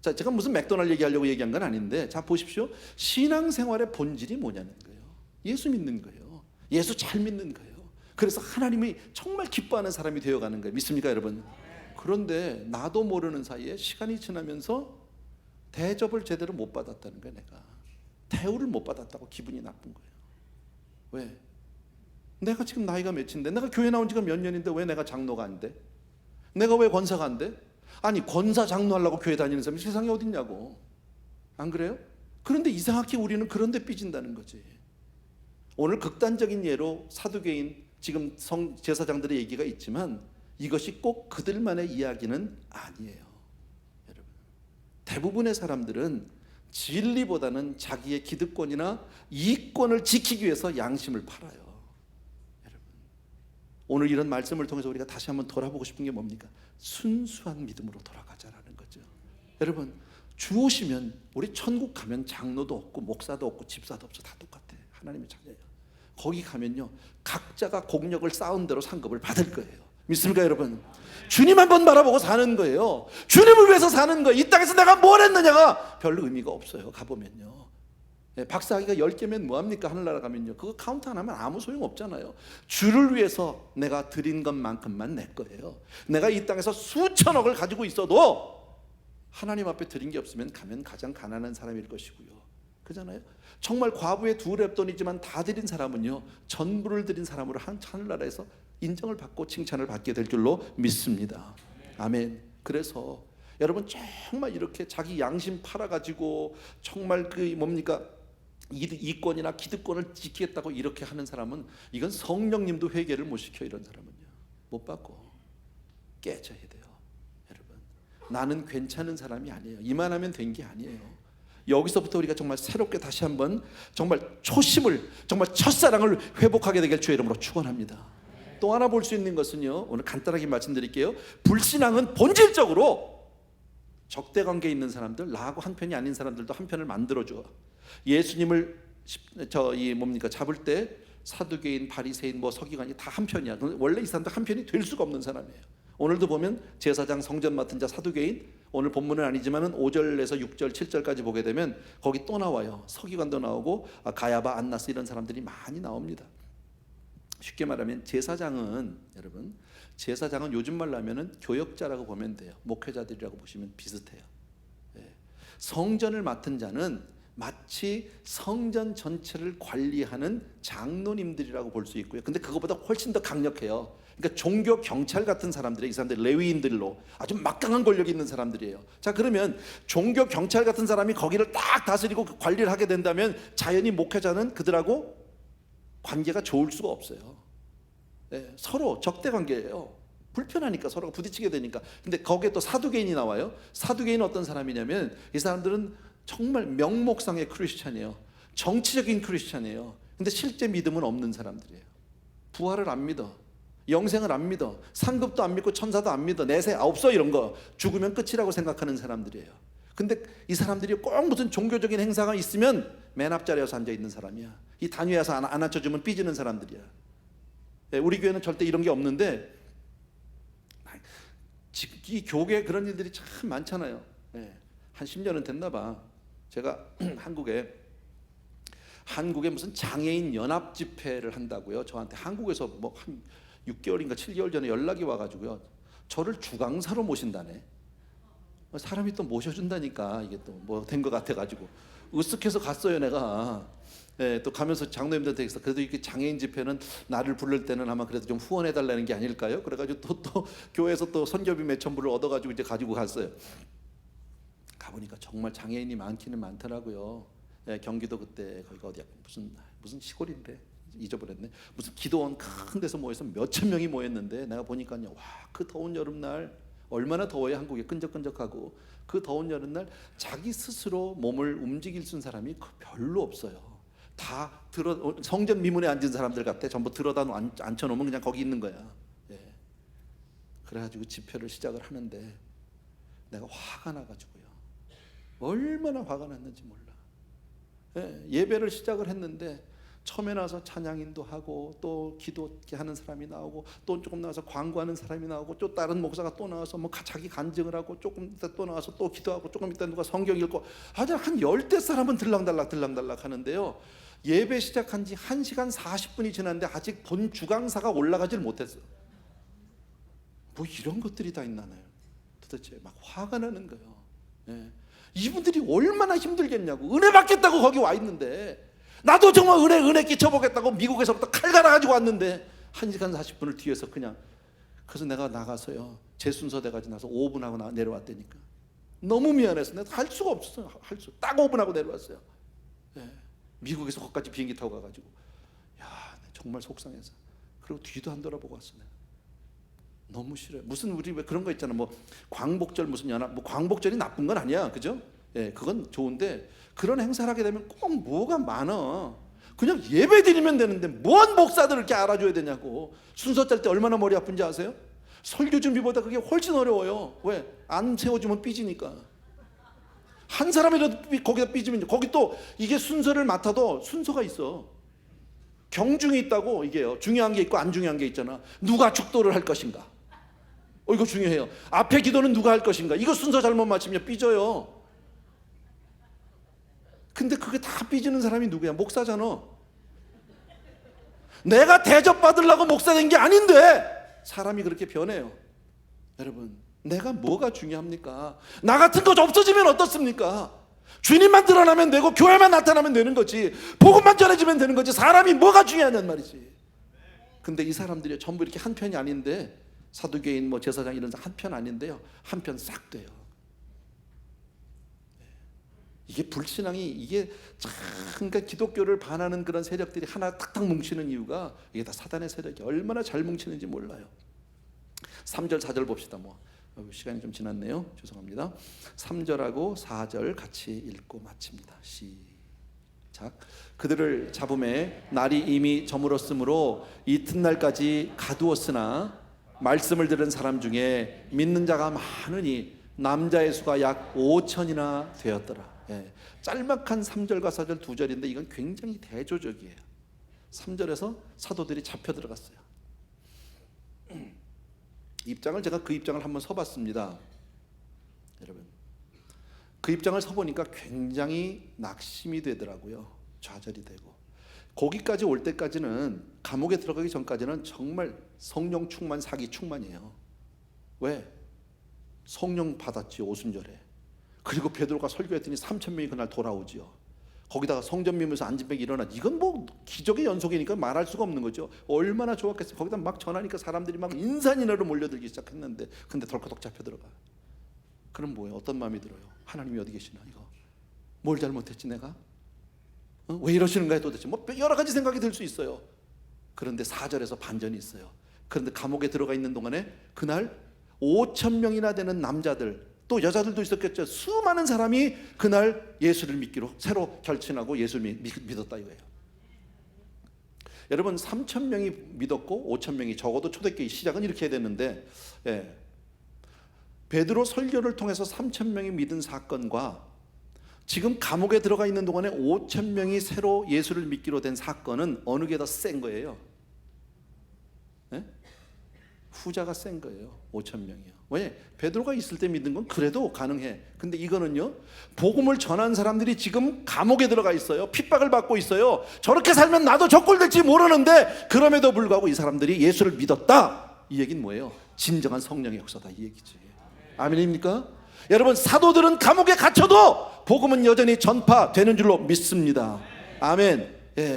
자, 제가 무슨 맥도날드 얘기하려고 얘기한 건 아닌데, 자 보십시오. 신앙생활의 본질이 뭐냐는 거예요. 예수 믿는 거예요. 예수 잘 믿는 거예요. 그래서 하나님이 정말 기뻐하는 사람이 되어가는 거예요. 믿습니까, 여러분? 그런데 나도 모르는 사이에 시간이 지나면서 대접을 제대로 못 받았다는 거예요. 내가 대우를 못 받았다고 기분이 나쁜 거예요. 왜? 내가 지금 나이가 몇인데, 내가 교회 나온 지가 몇 년인데 왜 내가 장로가 안 돼? 내가 왜 권사가 안 돼? 아니, 권사 장로 하려고 교회 다니는 사람이 세상에 어딨냐고. 안 그래요? 그런데 이상하게 우리는 그런 데 삐진다는 거지. 오늘 극단적인 예로 사두개인 지금 제사장들의 얘기가 있지만 이것이 꼭 그들만의 이야기는 아니에요. 여러분, 대부분의 사람들은 진리보다는 자기의 기득권이나 이익권을 지키기 위해서 양심을 팔아요. 여러분, 오늘 이런 말씀을 통해서 우리가 다시 한번 돌아보고 싶은 게 뭡니까? 순수한 믿음으로 돌아가자라는 거죠. 여러분, 주 오시면 우리 천국 가면 장로도 없고 목사도 없고 집사도 없어. 다 똑같아. 하나님의 자녀예요. 거기 가면요, 각자가 공력을 쌓은 대로 상급을 받을 거예요. 믿습니까, 여러분? 주님 한번 바라보고 사는 거예요. 주님을 위해서 사는 거예요. 이 땅에서 내가 뭘 했느냐가 별로 의미가 없어요. 가보면요, 박사학위가 10개면 뭐합니까? 하늘나라 가면요, 그거 카운트 안 하면 아무 소용 없잖아요. 주를 위해서 내가 드린 것만큼만 내 거예요. 내가 이 땅에서 수천억을 가지고 있어도 하나님 앞에 드린 게 없으면 가면 가장 가난한 사람일 것이고요. 그잖아요. 정말 과부의 2랩돈이지만 다 드린 사람은요, 전부를 드린 사람으로 하늘나라에서 인정을 받고 칭찬을 받게 될 줄로 믿습니다. 아멘. 그래서 여러분, 정말 이렇게 자기 양심 팔아가지고 정말 그 뭡니까, 이권이나 기득권을 지키겠다고 이렇게 하는 사람은, 이건 성령님도 회개를 못 시켜. 이런 사람은요, 못 받고 깨져야 돼요. 여러분, 나는 괜찮은 사람이 아니에요. 이만하면 된 게 아니에요. 여기서부터 우리가 정말 새롭게 다시 한번 정말 초심을, 정말 첫사랑을 회복하게 되길 주의 이름으로 축원합니다. 또 하나 볼 수 있는 것은요, 오늘 간단하게 말씀드릴게요. 불신앙은 본질적으로 적대관계에 있는 사람들, 나하고 한편이 아닌 사람들도 한편을 만들어줘. 예수님을 잡을 때 사두개인, 바리새인, 뭐 서기관이 다 한 편이야. 원래 이 사람들 한 편이 될 수가 없는 사람이에요. 오늘도 보면 제사장, 성전 맡은 자, 사두개인, 오늘 본문은 아니지만은 5절에서 6절, 7절까지 보게 되면 거기 또 나와요. 서기관도 나오고 가야바, 안나스 이런 사람들이 많이 나옵니다. 쉽게 말하면 제사장은, 여러분, 제사장은 요즘 말로 하면은 교역자라고 보면 돼요. 목회자들이라고 보시면 비슷해요. 성전을 맡은 자는 마치 성전 전체를 관리하는 장로님들이라고 볼 수 있고요. 근데 그것보다 훨씬 더 강력해요. 그러니까 종교 경찰 같은 사람들이, 이 사람들 레위인들로 아주 막강한 권력이 있는 사람들이에요. 자, 그러면 종교 경찰 같은 사람이 거기를 딱 다스리고 관리를 하게 된다면 자연히 목회자는 그들하고 관계가 좋을 수가 없어요. 서로 적대 관계예요. 불편하니까, 서로가 부딪히게 되니까. 근데 거기에 또 사두개인이 나와요. 사두개인은 어떤 사람이냐면 이 사람들은 정말 명목상의 크리스찬이에요. 정치적인 크리스찬이에요. 근데 실제 믿음은 없는 사람들이에요. 부활을 안 믿어, 영생을 안 믿어, 상급도 안 믿고 천사도 안 믿어, 내세 없어, 이런 거 죽으면 끝이라고 생각하는 사람들이에요. 근데 이 사람들이 꼭 무슨 종교적인 행사가 있으면 맨 앞자리에서 앉아 있는 사람이야. 이 단위에 와서 안 앉혀주면 삐지는 사람들이야. 우리 교회는 절대 이런 게 없는데 이 교계에 그런 일들이 참 많잖아요. 한 10년은 됐나 봐. 제가 한국에 무슨 장애인 연합 집회를 한다고요. 저한테 한국에서 뭐 한 6개월인가 7개월 전에 연락이 와가지고요. 저를 주강사로 모신다네. 사람이 또 모셔준다니까 이게 또 뭐 된 것 같아가지고 으쓱해서 갔어요, 내가. 또 가면서 장로님들한테 했어. 그래도 이렇게 장애인 집회는 나를 부를 때는 아마 그래도 좀 후원해달라는 게 아닐까요? 그래가지고 또 교회에서 또 선교비 몇 천불을 얻어가지고 이제 가지고 갔어요. 가보니까 정말 장애인이 많기는 많더라고요. 경기도 그때 거기가 어디야, 무슨 시골인데 잊어버렸네. 무슨 기도원 큰 데서 모여서 몇천 명이 모였는데 내가 보니까요, 와, 그 더운 여름날 얼마나 더워요. 한국에 끈적끈적하고 그 더운 여름날 자기 스스로 몸을 움직일 수 있는 사람이 별로 없어요. 다 성전 미문에 앉은 사람들 같아. 전부 들어다 앉혀놓으면 그냥 거기 있는 거야. 그래가지고 집회를 시작을 하는데 내가 화가 나가지고요. 얼마나 화가 났는지 몰라. 예배를 시작을 했는데 처음에 나와서 찬양인도 하고 또 기도하는 사람이 나오고 또 조금 나와서 광고하는 사람이 나오고 또 다른 목사가 또 나와서 뭐 자기 간증을 하고 조금 이따 또 나와서 또 기도하고 조금 이따 누가 성경 읽고 아주 한 열댓 사람은 들락달락 하는데요. 예배 시작한 지 1시간 40분이 지났는데 아직 본 주강사가 올라가질 못했어. 뭐 이런 것들이 다 있나요? 도대체 막 화가 나는 거예요. 이분들이 얼마나 힘들겠냐고. 은혜 받겠다고 거기 와 있는데, 나도 정말 은혜 끼쳐보겠다고 미국에서부터 칼 갈아가지고 왔는데 1시간 40분을 뒤에서 그냥. 그래서 내가 나가서요, 제 순서 돼가지고 나서 5분 하고 내려왔다니까. 너무 미안해서 내가 할 수가 없었어요. 딱 5분 하고 내려왔어요. 미국에서 거기까지 비행기 타고 가가지고, 야, 정말 속상해서. 그리고 뒤도 안 돌아보고 왔어. 내가 너무 싫어요. 무슨 우리 왜 그런 거 있잖아, 뭐 광복절 무슨 연합, 뭐 광복절이 나쁜 건 아니야, 그죠? 그건 좋은데 그런 행사를 하게 되면 꼭 뭐가 많아. 그냥 예배 드리면 되는데 뭔 목사들을 이렇게 알아줘야 되냐고. 순서 짤 때 얼마나 머리 아픈지 아세요? 설교 준비보다 그게 훨씬 어려워요. 왜? 안 세워주면 삐지니까. 한 사람이라도 거기다 삐지면, 거기 또 이게 순서를 맡아도 순서가 있어. 경중이 있다고. 이게요, 중요한 게 있고 안 중요한 게 있잖아. 누가 축도를 할 것인가, 이거 중요해요. 앞에 기도는 누가 할 것인가, 이거 순서 잘못 맞추면 삐져요. 근데 그게 다 삐지는 사람이 누구야? 목사잖아. 내가 대접받으려고 목사 된 게 아닌데 사람이 그렇게 변해요. 여러분, 내가 뭐가 중요합니까? 나 같은 거 없어지면 어떻습니까? 주님만 드러나면 되고 교회만 나타나면 되는 거지, 복음만 전해지면 되는 거지, 사람이 뭐가 중요하냔 말이지. 근데 이 사람들이 전부 이렇게 한 편이 아닌데, 사두개인, 뭐 제사장 이런 한 편 아닌데요, 한 편 싹 돼요. 이게 불신앙이, 이게 참, 그러니까 기독교를 반하는 그런 세력들이 하나 탁탁 뭉치는 이유가 이게 다 사단의 세력이 얼마나 잘 뭉치는지 몰라요. 3절 4절 봅시다. 뭐 시간이 좀 지났네요. 죄송합니다. 3절하고 4절 같이 읽고 마칩니다. 시작. 그들을 잡음에 날이 이미 저물었으므로 이튿날까지 가두었으나 말씀을 들은 사람 중에 믿는 자가 많으니 남자의 수가 약 5천이나 되었더라. 짤막한 3절과 4절 2절인데 이건 굉장히 대조적이에요. 3절에서 사도들이 잡혀 들어갔어요. 제가 그 입장을 한번 서봤습니다. 여러분, 그 입장을 서보니까 굉장히 낙심이 되더라고요. 좌절이 되고. 거기까지 올 때까지는, 감옥에 들어가기 전까지는 정말 성령 충만, 사기 충만이에요. 왜? 성령 받았지, 오순절에. 그리고 베드로가 설교했더니 3,000명이 그날 돌아오지요. 거기다가 성전 미면서 안진뱅이 일어나. 이건 뭐 기적의 연속이니까 말할 수가 없는 거죠. 얼마나 좋았겠어요. 거기다 막 전하니까 사람들이 막 인산인해로 몰려들기 시작했는데, 근데 덜커덕 잡혀 들어가. 그럼 뭐예요? 어떤 마음이 들어요? 하나님이 어디 계시나? 이거 뭘 잘못했지 내가? 왜 이러시는 거야 도대체? 뭐 여러 가지 생각이 들 수 있어요. 그런데 4절에서 반전이 있어요. 그런데 감옥에 들어가 있는 동안에 그날 5,000명이나 되는 남자들, 또 여자들도 있었겠죠. 수많은 사람이 그날 예수를 믿기로 새로 결심하고 예수를 믿었다 이거예요. 여러분, 3,000명이 믿었고 5,000명이, 적어도 초대교회 시작은 이렇게 해야 되는데, 베드로 설교를 통해서 3,000명이 믿은 사건과 지금 감옥에 들어가 있는 동안에 5,000명이 새로 예수를 믿기로 된 사건은 어느 게 더 센 거예요? 후자가 센 거예요. 5,000명이요. 왜? 베드로가 있을 때 믿는 건 그래도 가능해. 근데 이거는요, 복음을 전한 사람들이 지금 감옥에 들어가 있어요. 핍박을 받고 있어요. 저렇게 살면 나도 적골될지 모르는데, 그럼에도 불구하고 이 사람들이 예수를 믿었다. 이 얘기는 뭐예요? 진정한 성령의 역사다 이 얘기지. 아멘입니까? 여러분, 사도들은 감옥에 갇혀도 복음은 여전히 전파되는 줄로 믿습니다. 아멘.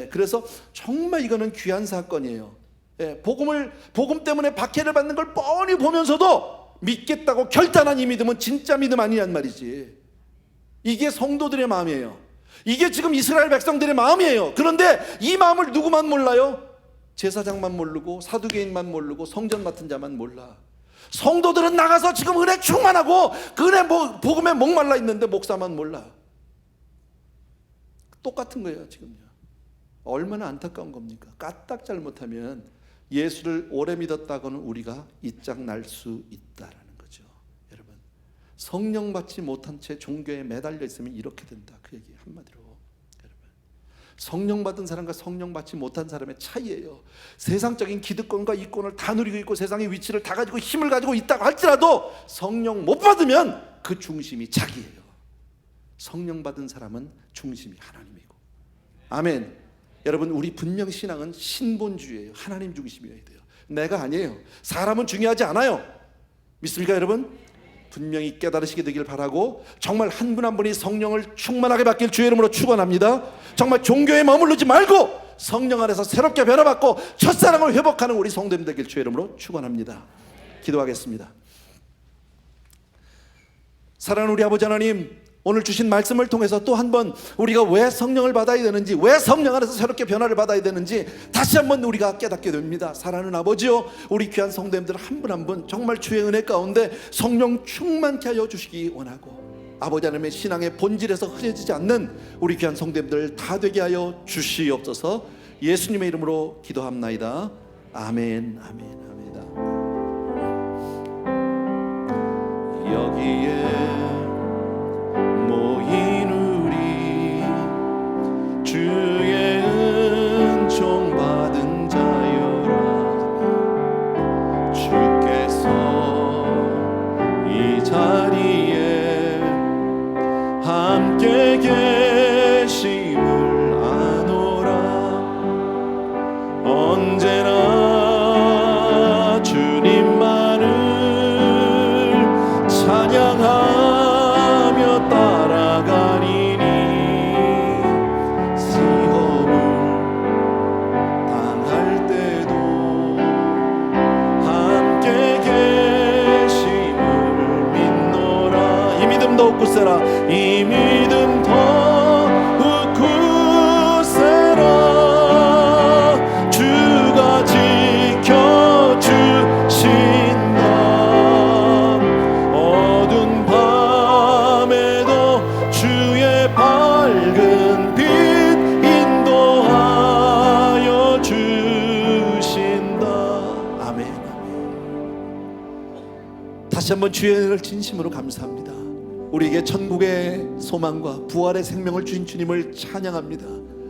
그래서 정말 이거는 귀한 사건이에요. 복음 때문에 박해를 받는 걸 뻔히 보면서도 믿겠다고 결단한 이 믿음은 진짜 믿음 아니란 말이지. 이게 성도들의 마음이에요. 이게 지금 이스라엘 백성들의 마음이에요. 그런데 이 마음을 누구만 몰라요? 제사장만 모르고 사두개인만 모르고 성전 맡은 자만 몰라. 성도들은 나가서 지금 은혜 충만하고 그 은혜 복음에 목말라 있는데 목사만 몰라. 똑같은 거예요 지금요. 얼마나 안타까운 겁니까? 까딱 잘못하면 예수를 오래 믿었다고는 우리가 이짝 날 수 있다라는 거죠. 여러분, 성령 받지 못한 채 종교에 매달려 있으면 이렇게 된다, 그 얘기 한마디로. 여러분, 성령 받은 사람과 성령 받지 못한 사람의 차이예요. 세상적인 기득권과 이권을 다 누리고 있고 세상의 위치를 다 가지고 힘을 가지고 있다고 할지라도 성령 못 받으면 그 중심이 자기예요. 성령 받은 사람은 중심이 하나님이고. 아멘. 여러분, 우리 분명 신앙은 신본주의예요. 하나님 중심이어야 돼요. 내가 아니에요. 사람은 중요하지 않아요. 믿습니까 여러분? 분명히 깨달으시게 되길 바라고, 정말 한 분 한 분이 성령을 충만하게 받길 주의 이름으로 축원합니다. 정말 종교에 머무르지 말고 성령 안에서 새롭게 변화받고 첫사랑을 회복하는 우리 성도님 되길 주의 이름으로 축원합니다. 기도하겠습니다. 사랑하는 우리 아버지 하나님, 오늘 주신 말씀을 통해서 또 한 번 우리가 왜 성령을 받아야 되는지, 왜 성령 안에서 새롭게 변화를 받아야 되는지 다시 한번 우리가 깨닫게 됩니다. 사랑하는 아버지요, 우리 귀한 성도님들 한 분 한 분 정말 주의 은혜 가운데 성령 충만케 하여 주시기 원하고, 아버지 하나님의 신앙의 본질에서 흐려지지 않는 우리 귀한 성도님들 다 되게 하여 주시옵소서. 예수님의 이름으로 기도합나이다. 아멘. 아멘. 아멘. 여기에 모인 우리 주의 은총 받은 자여라. 주께서 이 자리에 함께 계심을 아노라. 언제나 주님만을 찬양하며 따라가리니 시험을 당할 때도 함께 계심을 믿노라. 이 믿음 더욱 굳세라. 이 믿음 더욱 굳세라. 주가 지켜주신다. 어두운 밤에도 주의 밝은 빛 인도하여 주신다. 아멘. 다시 한번 주의 은혜를 진심으로 감사합니다. 우리에게 천국의 소망과 부활의 생명을 주신 주님을 찬양합니다.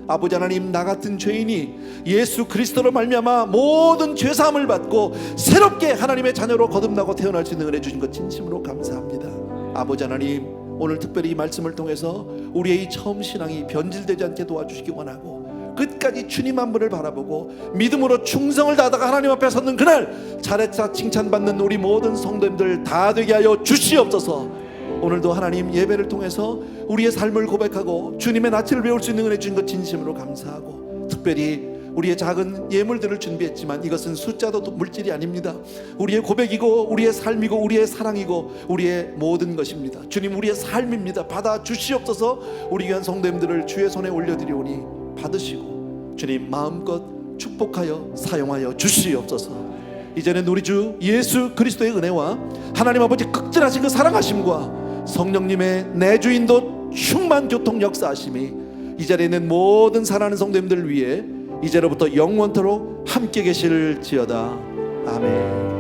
아버지 하나님, 나 같은 죄인이 예수 그리스도로 말미암아 모든 죄사함을 받고 새롭게 하나님의 자녀로 거듭나고 태어날 수 있는 은혜 주신 것 진심으로 감사합니다. 아버지 하나님, 오늘 특별히 이 말씀을 통해서 우리의 이 처음 신앙이 변질되지 않게 도와주시기 원하고 끝까지 주님 한 분을 바라보고 믿음으로 충성을 다하다가 하나님 앞에 섰는 그날 잘했다 칭찬받는 우리 모든 성도님들 다 되게 하여 주시옵소서. 오늘도 하나님 예배를 통해서 우리의 삶을 고백하고 주님의 낯을 배울 수 있는 은혜 주신 것 진심으로 감사하고, 특별히 우리의 작은 예물들을 준비했지만 이것은 숫자도 물질이 아닙니다. 우리의 고백이고 우리의 삶이고 우리의 사랑이고 우리의 모든 것입니다. 주님, 우리의 삶입니다. 받아 주시옵소서. 우리 귀한 성도님들을 주의 손에 올려드리오니 받으시고 주님 마음껏 축복하여 사용하여 주시옵소서. 이제는 우리 주 예수 그리스도의 은혜와 하나님 아버지 극진하신 그 사랑하심과 성령님의 내주인도 충만 교통 역사하심이 이 자리에 있는 모든 사랑하는 성도님들 위해 이제로부터 영원토록 함께 계실지어다. 아멘.